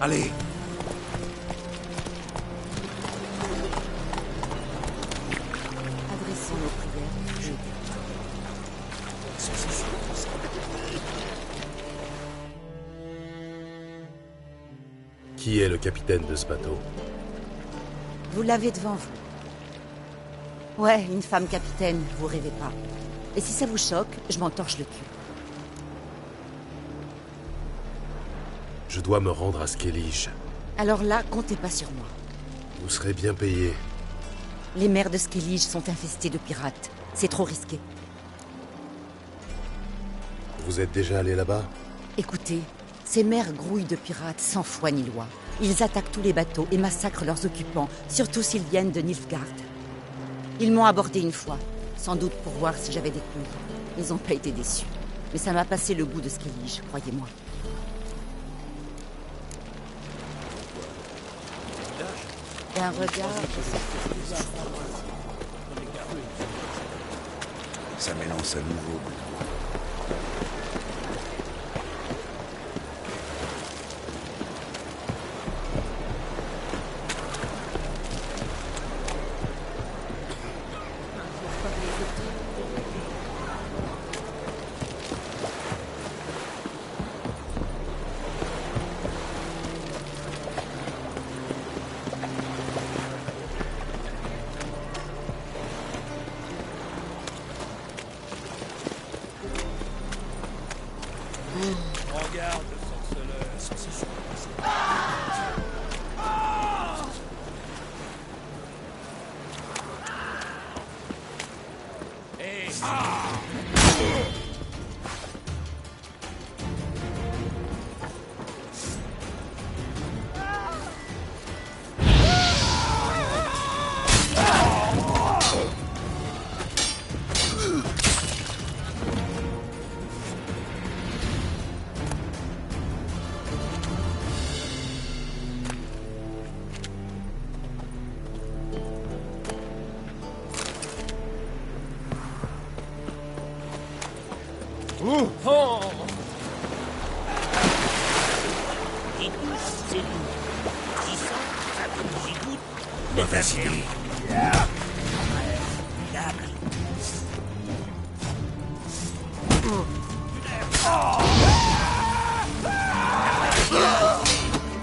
Allez. Adressons nos prières au Dieu. Qui est le capitaine de ce bateau? Vous l'avez devant vous. Ouais, une femme capitaine, vous rêvez pas. Et si ça vous choque, je m'entorche le cul. Je dois me rendre à Skellige. Alors là, comptez pas sur moi. Vous serez bien payé. Les mers de Skellige sont infestées de pirates. C'est trop risqué. Vous êtes déjà allé là-bas? Écoutez, ces mers grouillent de pirates sans foi ni loi. Ils attaquent tous les bateaux et massacrent leurs occupants, surtout s'ils viennent de Nilfgaard. Ils m'ont abordé une fois, sans doute pour voir si j'avais des couilles. Ils n'ont pas été déçus. Mais ça m'a passé le goût de Skellige, croyez-moi. D'un regard... Ça m'élance à nouveau. Regarde le sorceleur. Oh! Qui touche, c'est nous. Qui sent, ça touche. Qui goûte, Ma c'est facile. Diable.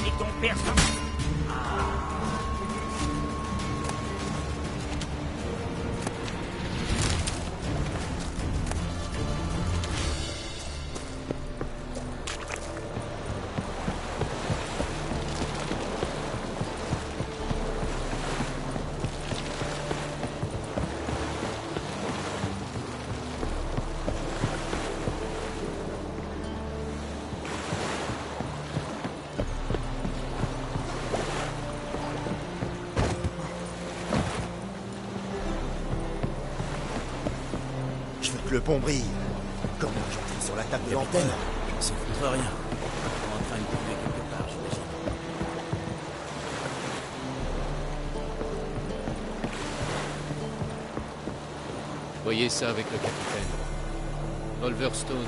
Et ton père s'en... Je veux que le pont brille. Comment j'entre sur la table de l'antenne? Je sais foutre rien. En train de couler quelque part, j'imagine. Voyez ça avec le capitaine. Wolverstone.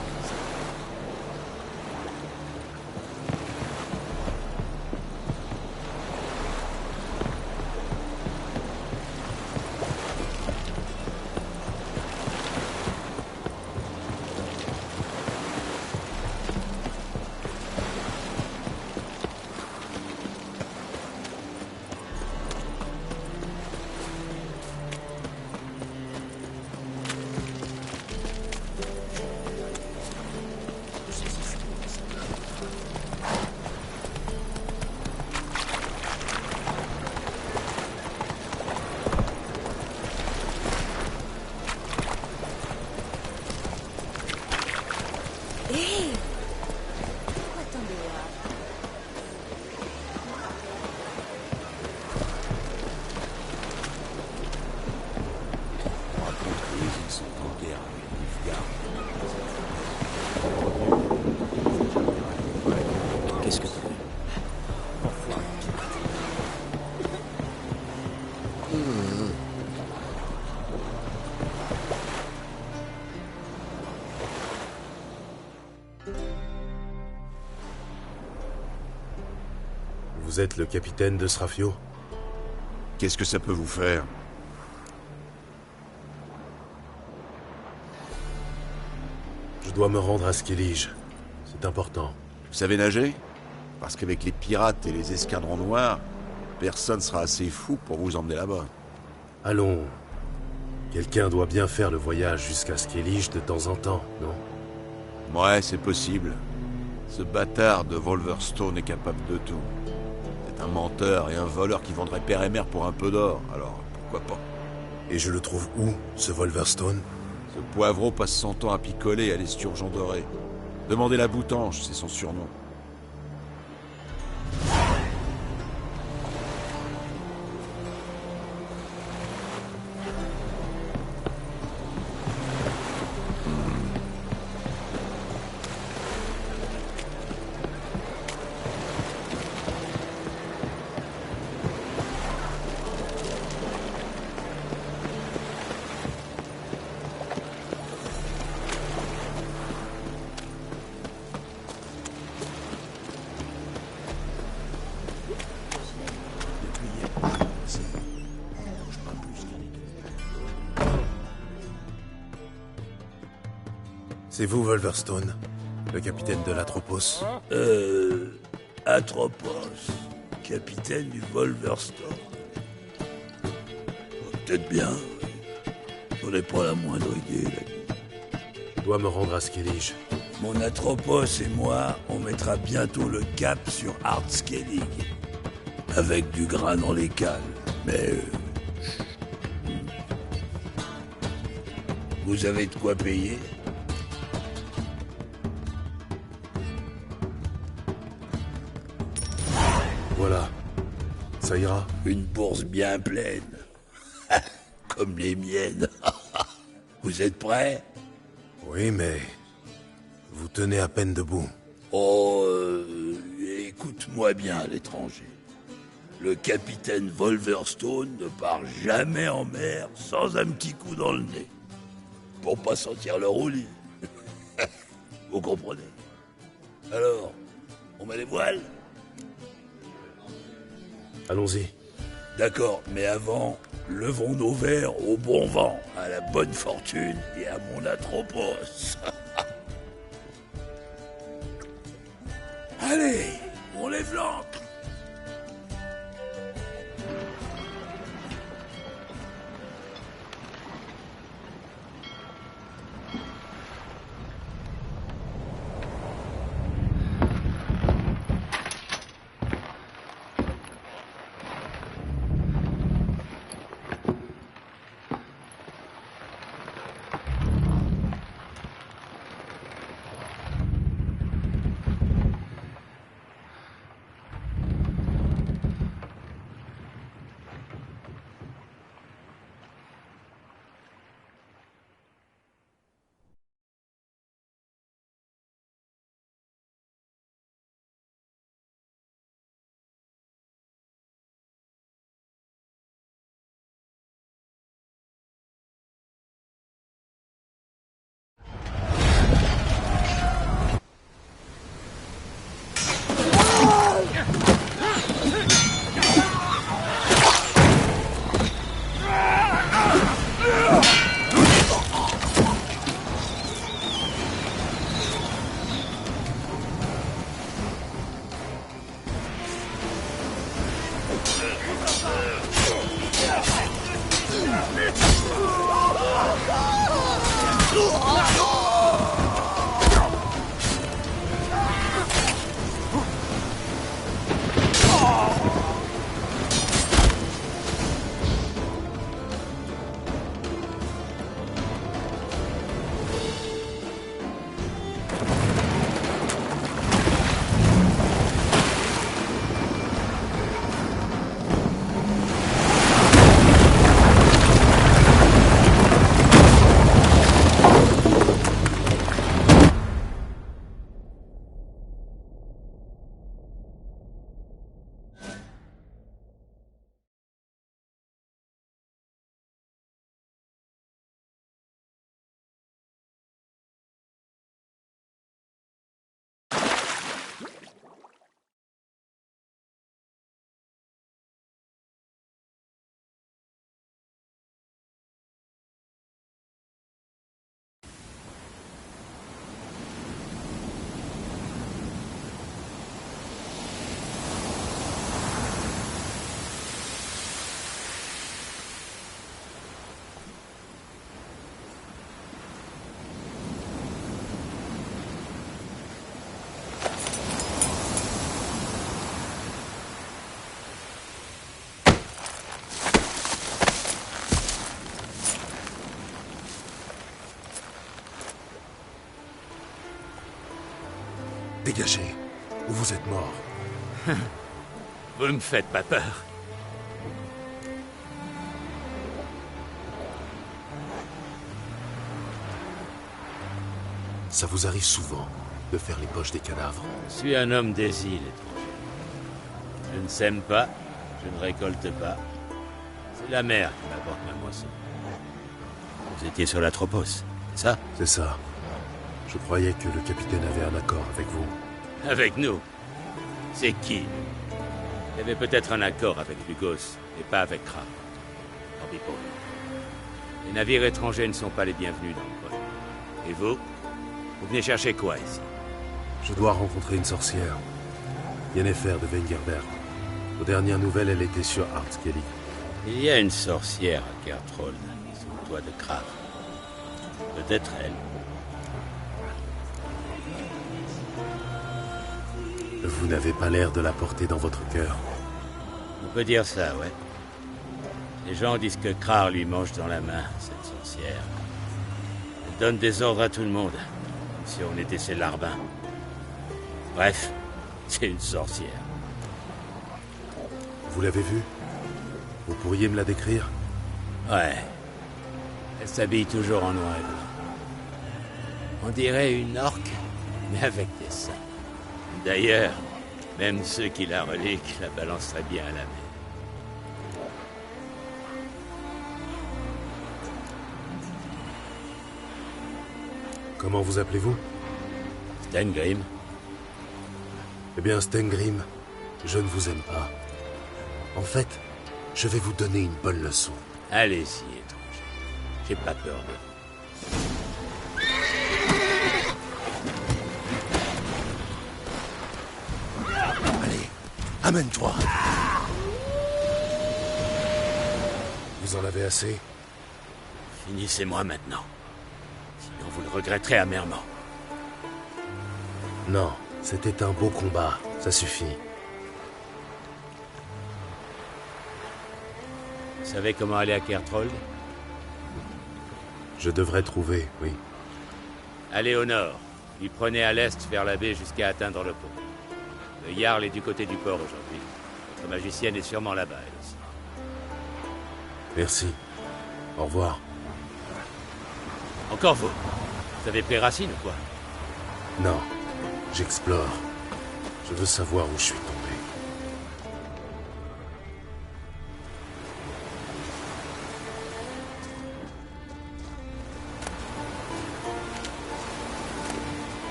Vous êtes le capitaine de Srafio? Qu'est-ce que ça peut vous faire? Je dois me rendre à Skellige. C'est important. Vous savez nager? Parce qu'avec les pirates et les escadrons noirs, personne sera assez fou pour vous emmener là-bas. Allons. Quelqu'un doit bien faire le voyage jusqu'à Skellige de temps en temps, non? Ouais, c'est possible. Ce bâtard de Wolverstone est capable de tout. C'est un menteur et un voleur qui vendrait père et mère pour un peu d'or, alors pourquoi pas? Et je le trouve où, ce Wolverstone? Ce poivreau passe son temps à picoler à l'esturgeon doré. Demandez la Boutange, c'est son surnom. C'est vous, Wolverstone, le capitaine de l'Atropos? Atropos, capitaine du Wolverstone. Peut-être bien. On n'est pas la moindre idée, là. Je dois me rendre à Skellige. Mon Atropos et moi, on mettra bientôt le cap sur Ardskellig. Avec du grain dans les cales. Mais... Vous avez de quoi payer? Voilà. Ça ira? Une bourse bien pleine. Comme les miennes. Vous êtes prêts? Oui, mais... Vous tenez à peine debout. Oh, écoute-moi bien, l'étranger. Le capitaine Wolverstone ne part jamais en mer sans un petit coup dans le nez. Pour pas sentir le roulis. Vous comprenez? Alors, on met les voiles? Allons-y. D'accord, mais avant, levons nos verres au bon vent, à la bonne fortune et à mon Atropos. Allez, on lève l'ancre. Dégagez, ou vous êtes mort. Vous me faites pas peur. Ça vous arrive souvent de faire les poches des cadavres. Je suis un homme des îles, étranger. Je ne sème pas, je ne récolte pas. C'est la mer qui m'apporte ma moisson. Vous étiez sur l'Atropos, c'est ça? C'est ça. Je croyais que le capitaine avait un accord avec vous. Avec nous? C'est qui? Il y avait peut-être un accord avec Lugos, mais pas avec Kra. Tant pis pour lui. Les navires étrangers ne sont pas les bienvenus dans le port. Et vous? Vous venez chercher quoi ici? Je dois rencontrer une sorcière. Yennefer de Wengerberg. Aux dernières nouvelles, elle était sur Artskellig. Il y a une sorcière à Kertrold, sous le toit de Krav. Peut-être elle. Vous n'avez pas l'air de la porter dans votre cœur. On peut dire ça, ouais. Les gens disent que Krar lui mange dans la main, cette sorcière. Elle donne des ordres à tout le monde, comme si on était ses larbins. Bref, c'est une sorcière. Vous l'avez vue? Vous pourriez me la décrire? Ouais. Elle s'habille toujours en noir et blanc. On dirait une orque, mais avec des seins. D'ailleurs, même ceux qui la reliquent la balanceraient bien à la mer. Comment vous appelez-vous? Stengrim? Eh bien, Stengrim, je ne vous aime pas. En fait, je vais vous donner une bonne leçon. Allez-y, étranger. J'ai pas peur de vous. Allez, amène-toi. Vous en avez assez? Finissez-moi maintenant. Sinon vous le regretterez amèrement. Non, c'était un beau combat, ça suffit. Vous savez comment aller à Kertrold? Je devrais trouver, oui. Allez au nord, puis prenez à l'est vers la baie jusqu'à atteindre le pont. Le Jarl est du côté du port aujourd'hui. Votre magicienne est sûrement là-bas, elle aussi. Merci. Au revoir. Encore vous? Vous avez pris racine ou quoi? Non, j'explore. Je veux savoir où je suis tombé.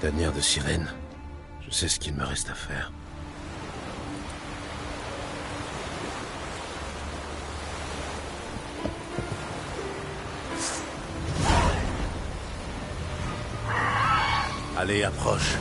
Tanière de sirène. Je sais ce qu'il me reste à faire. Allez, approche.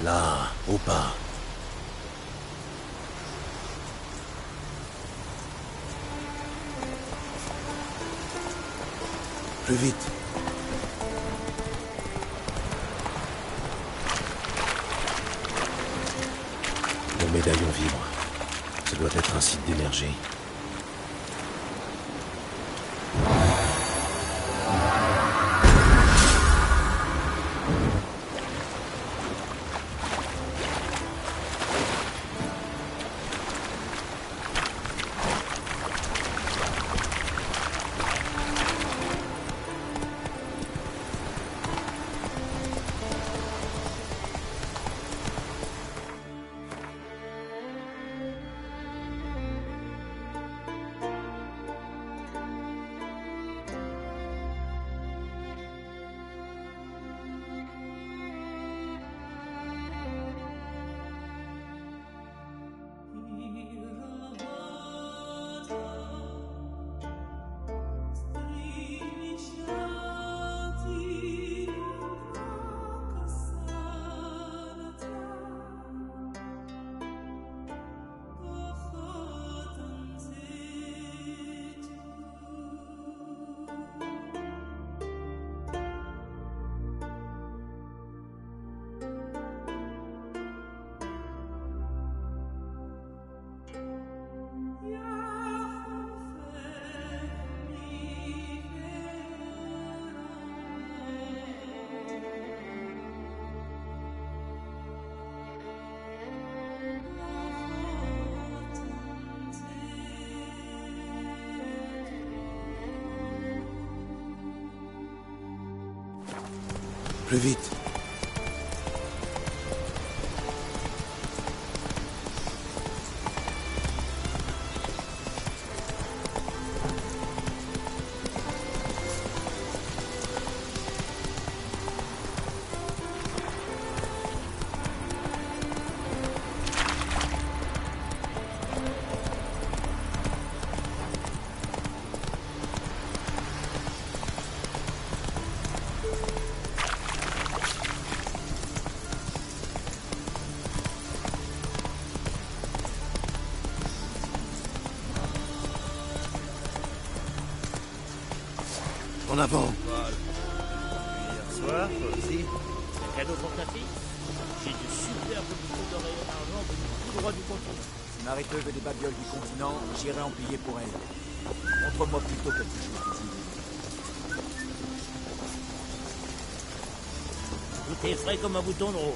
Là, au pas. Plus vite. Le médaillon vibre. Ça doit être un site d'énergie. Plus vite. En avant. Hier soir, toi aussi. Un cadeau pour ta fille? J'ai de superbes boucles d'oreilles en argent venus tout droit du continent. Si Marito veut des babioles du continent, j'irai en payer pour elle. Montre-moi plutôt quelque chose d'ici. Tout est frais comme un bouton de rose.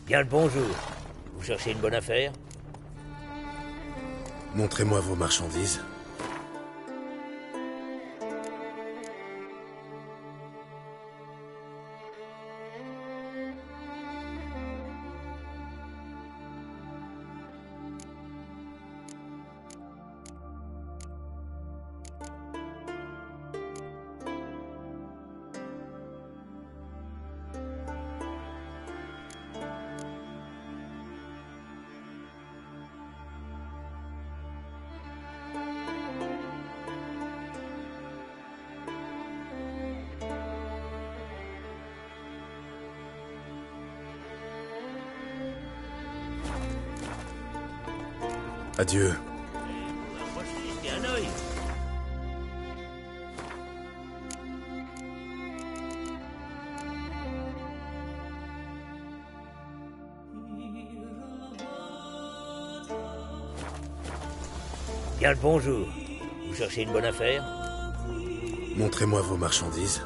Bien le bonjour. Vous cherchez une bonne affaire? Montrez-moi vos marchandises. Adieu. Approchez, un œil. Bien le bonjour. Vous cherchez une bonne affaire? Montrez-moi vos marchandises.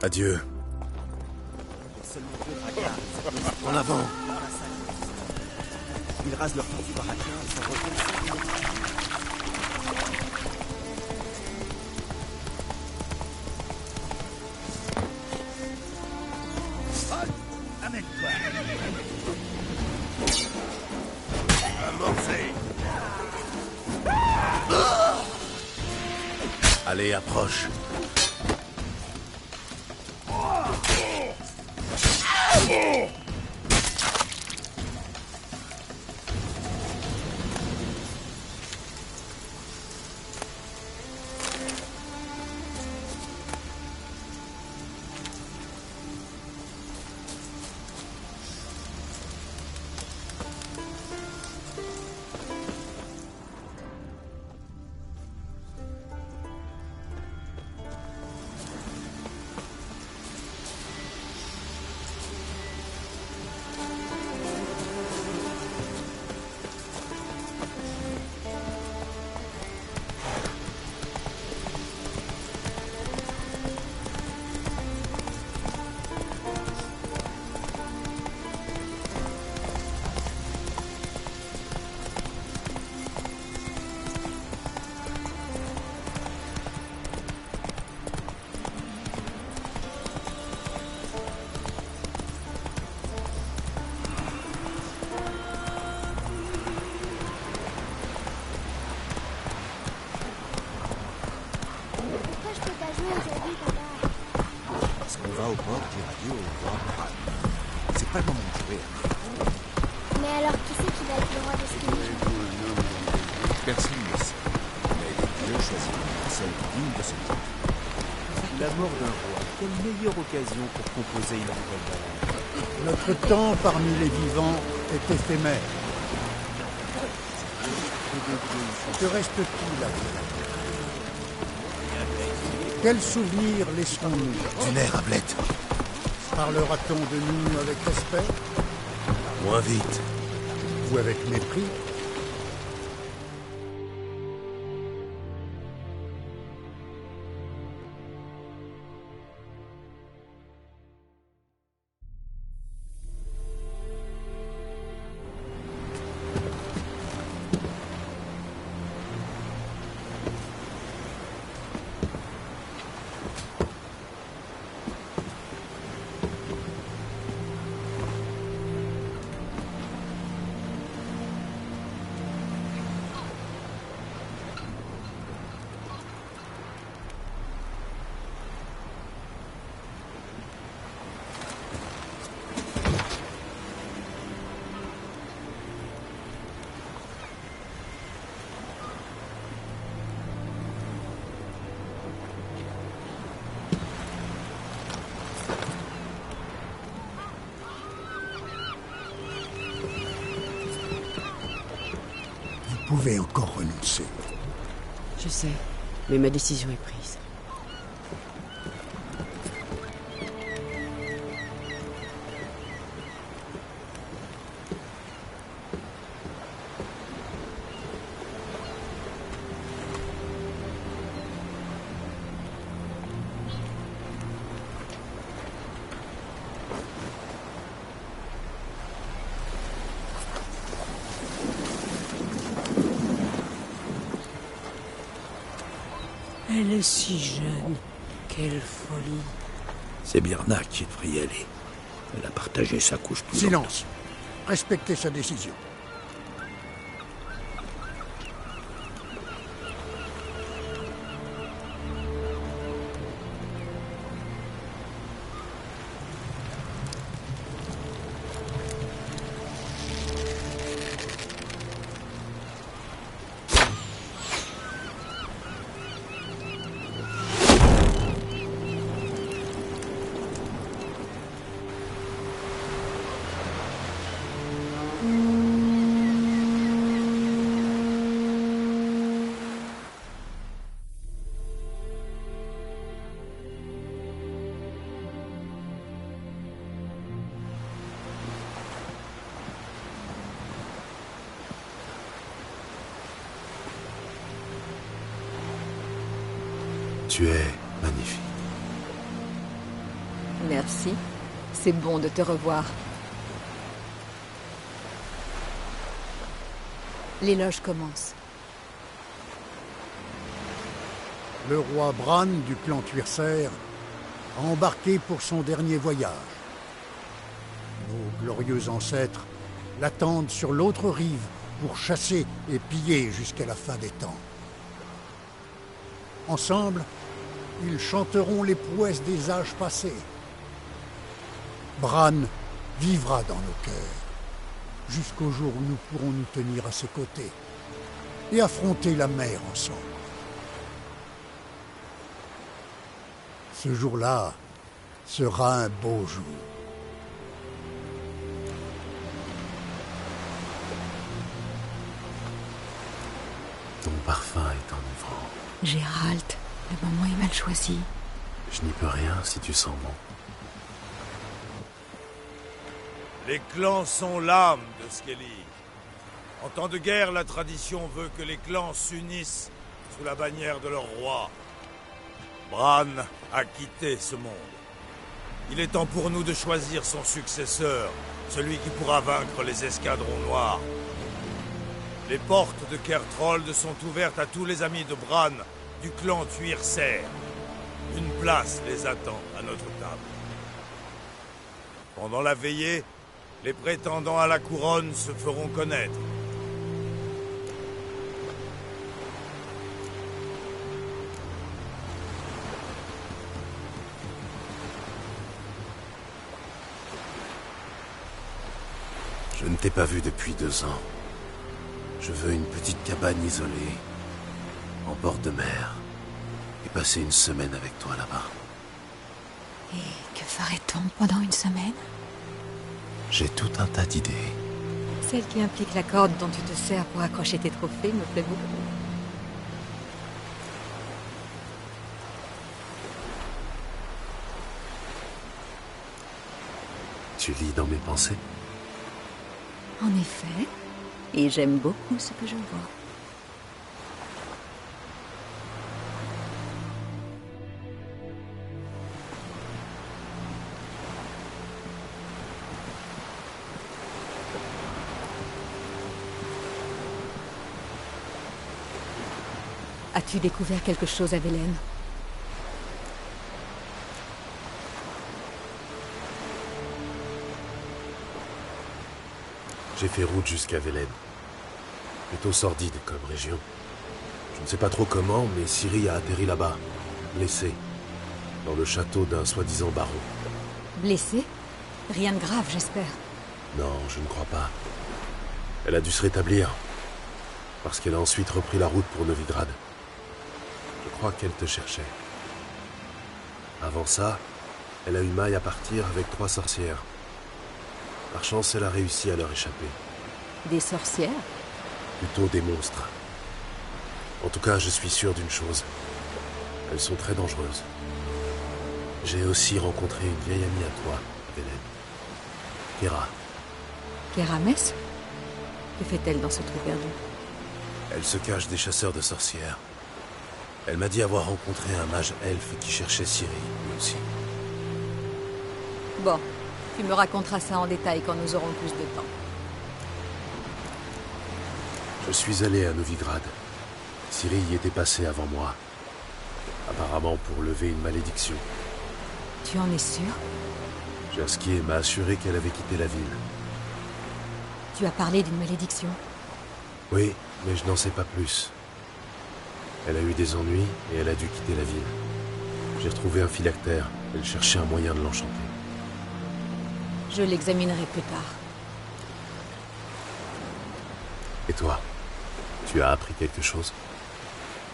Adieu. En avant. Ils rasent leur tortue par et s'en retournent. Amène-toi. Amorcé. Allez, approche. Au port du radio au port. C'est pas le moment de jouer. Mais alors, qui c'est qui va être le roi de ce pays? Personne ne le sait. Mais les dieux choisiront celle digne de ce titre. La mort d'un roi, quelle meilleure occasion pour composer une nouvelle ballade. Notre temps parmi les vivants est éphémère. Que reste-t-il à vous? Quels souvenirs laisserons-nous? Du nerf, Hamlet. Parlera-t-on de nous avec respect? Moins vite. Ou avec mépris. Vous pouvez encore renoncer. Je sais, mais ma décision est prise. Elle est si jeune. Quelle folie. C'est Birna qui devrait y aller. Elle a partagé sa couche plus Silence. Respectez sa décision. Tu es magnifique. Merci. C'est bon de te revoir. L'éloge commence. Le roi Bran du clan Tuirser a embarqué pour son dernier voyage. Vos glorieux ancêtres l'attendent sur l'autre rive pour chasser et piller jusqu'à la fin des temps. Ensemble, ils chanteront les prouesses des âges passés. Bran vivra dans nos cœurs, jusqu'au jour où nous pourrons nous tenir à ses côtés et affronter la mer ensemble. Ce jour-là sera un beau jour. Ton parfum est enivrant. Gérald, le moment est mal choisi. Je n'y peux rien si tu sens bon. Les clans sont l'âme de Skellige. En temps de guerre, la tradition veut que les clans s'unissent sous la bannière de leur roi. Bran a quitté ce monde. Il est temps pour nous de choisir son successeur, celui qui pourra vaincre les escadrons noirs. Les portes de Kertrold sont ouvertes à tous les amis de Bran du clan Tuirser. Une place les attend à notre table. Pendant la veillée, les prétendants à la couronne se feront connaître. Je ne t'ai pas vu depuis 2 ans. Je veux une petite cabane isolée, en bord de mer, et passer une semaine avec toi là-bas. Et que ferait-on pendant une semaine? J'ai tout un tas d'idées. Celle qui implique la corde dont tu te sers pour accrocher tes trophées me plaît beaucoup. Tu lis dans mes pensées? En effet. Et j'aime beaucoup ce que je vois. As-tu découvert quelque chose à Velen? J'ai fait route jusqu'à Velen. Plutôt sordide comme région. Je ne sais pas trop comment, mais Ciri a atterri là-bas, blessée, dans le château d'un soi-disant baron. Blessée? Rien de grave, j'espère. Non, je ne crois pas. Elle a dû se rétablir, parce qu'elle a ensuite repris la route pour Novigrad. Je crois qu'elle te cherchait. Avant ça, elle a eu maille à partir avec 3 sorcières. Par chance, elle a réussi à leur échapper. Des sorcières? Plutôt des monstres. En tout cas, je suis sûr d'une chose. Elles sont très dangereuses. J'ai aussi rencontré une vieille amie à toi, Velen. Kera. Kera Mess? Que fait-elle dans ce trou perdu? Elle se cache des chasseurs de sorcières. Elle m'a dit avoir rencontré un mage elfe qui cherchait Ciri, lui aussi. Bon, tu me raconteras ça en détail quand nous aurons plus de temps. Je suis allé à Novigrad. Ciri y était passée avant moi. Apparemment pour lever une malédiction. Tu en es sûr? Jaskier m'a assuré qu'elle avait quitté la ville. Tu as parlé d'une malédiction? Oui, mais je n'en sais pas plus. Elle a eu des ennuis et elle a dû quitter la ville. J'ai retrouvé un phylactère. Elle cherchait un moyen de l'enchanter. Je l'examinerai plus tard. Et toi? Tu as appris quelque chose?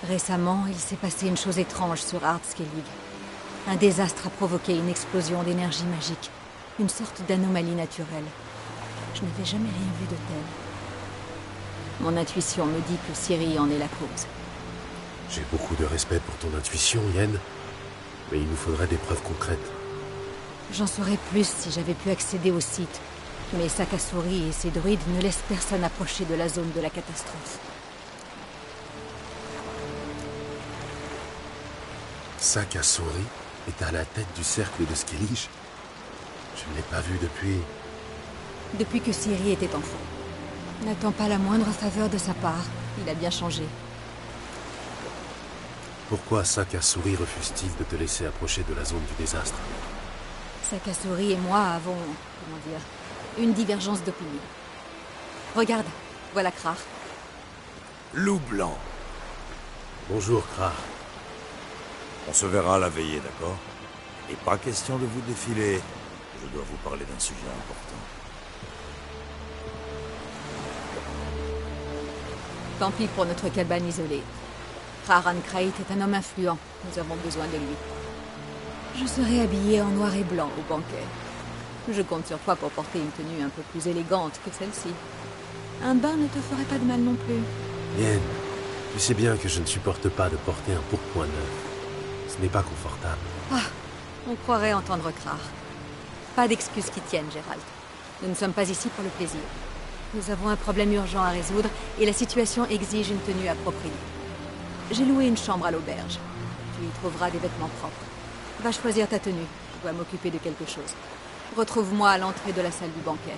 Récemment, il s'est passé une chose étrange sur Ardskellig. Un désastre a provoqué une explosion d'énergie magique. Une sorte d'anomalie naturelle. Je n'avais jamais rien vu de tel. Mon intuition me dit que Ciri en est la cause. J'ai beaucoup de respect pour ton intuition, Yen. Mais il nous faudrait des preuves concrètes. J'en saurais plus si j'avais pu accéder au site. Mais Sakasuri et ses druides ne laissent personne approcher de la zone de la catastrophe. Sakasuri est à la tête du cercle de Skellige. Je ne l'ai pas vu depuis... Depuis que Ciri était enfant. N'attends pas la moindre faveur de sa part. Il a bien changé. Pourquoi Sakasuri refuse-t-il de te laisser approcher de la zone du désastre? Sakasuri et moi avons... comment dire... une divergence d'opinion. Regarde, voilà Krar. Loup blanc. Bonjour, Krar. On se verra à la veillée, d'accord? Et pas question de vous défiler. Je dois vous parler d'un sujet important. Tant pis pour notre cabane isolée. Krar Ankreit est un homme influent. Nous avons besoin de lui. Je serai habillée en noir et blanc au banquet. Je compte sur toi pour porter une tenue un peu plus élégante que celle-ci. Un bain ne te ferait pas de mal non plus. Yen, tu sais bien que je ne supporte pas de porter un pourpoint neuf. Ce n'est pas confortable. Ah, on croirait entendre Krar. Pas d'excuses qui tiennent, Gérald. Nous ne sommes pas ici pour le plaisir. Nous avons un problème urgent à résoudre et la situation exige une tenue appropriée. J'ai loué une chambre à l'auberge. Tu y trouveras des vêtements propres. Va choisir ta tenue. Je dois m'occuper de quelque chose. Retrouve-moi à l'entrée de la salle du banquet.